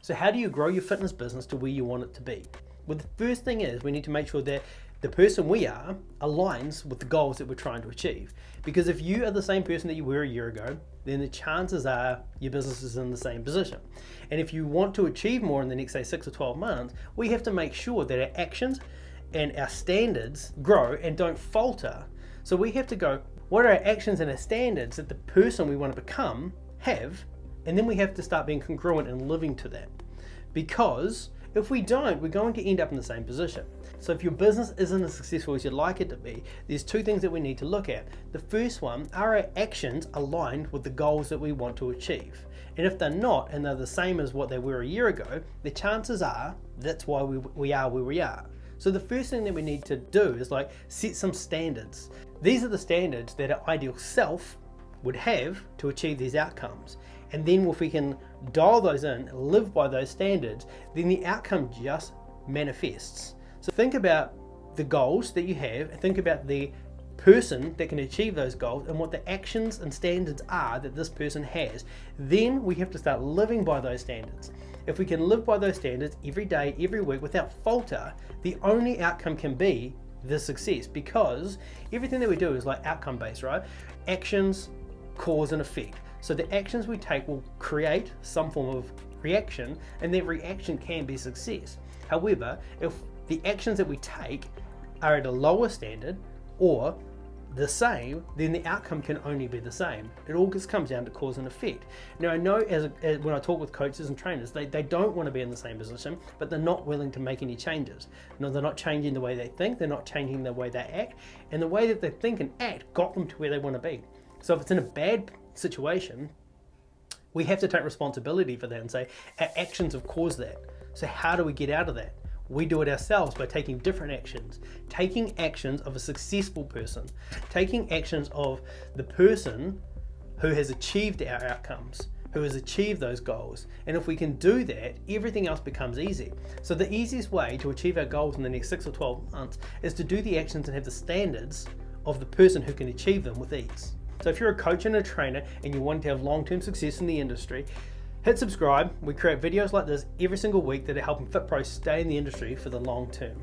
So how do you grow your fitness business to where you want it to be? Well, the first thing is we need to make sure that the person we are aligns with the goals that we're trying to achieve. Because if you are the same person that you were a year ago, then the chances are your business is in the same position. And if you want to achieve more in the next, say, 6 or 12 months, we have to make sure that our actions and our standards grow and don't falter. So we have to go, what are our actions and our standards that the person we want to become have? And then we have to start being congruent and living to that. Because if we don't, we're going to end up in the same position. So if your business isn't as successful as you'd like it to be, there's two things that we need to look at. The first one, are our actions aligned with the goals that we want to achieve? And if they're not, and they're the same as what they were a year ago, the chances are that's why we are where we are. So the first thing that we need to do is set some standards. These are the standards that our ideal self would have to achieve these outcomes. And then if we can dial those in, live by those standards, then the outcome just manifests. So think about the goals that you have, and think about the person that can achieve those goals and what the actions and standards are that this person has. Then we have to start living by those standards. If we can live by those standards every day, every week without falter, the only outcome can be the success, because everything that we do is outcome based, right? Actions, cause and effect. So the actions we take will create some form of reaction, and that reaction can be success. However, if the actions that we take are at a lower standard or the same, then the outcome can only be the same. It all just comes down to cause and effect. Now I know when I talk with coaches and trainers, they don't want to be in the same position, but they're not willing to make any changes. No, they're not changing the way they think, they're not changing the way they act, and the way that they think and act got them to where they want to be. So if it's in a bad situation, we have to take responsibility for that and say, our actions have caused that. So how do we get out of that? We do it ourselves by taking different actions, taking actions of a successful person, taking actions of the person who has achieved our outcomes, who has achieved those goals. And if we can do that, everything else becomes easy. So the easiest way to achieve our goals in the next 6 or 12 months is to do the actions and have the standards of the person who can achieve them with ease. So if you're a coach and a trainer and you want to have long-term success in the industry, hit subscribe. We create videos like this every single week that are helping Fit Pros stay in the industry for the long term.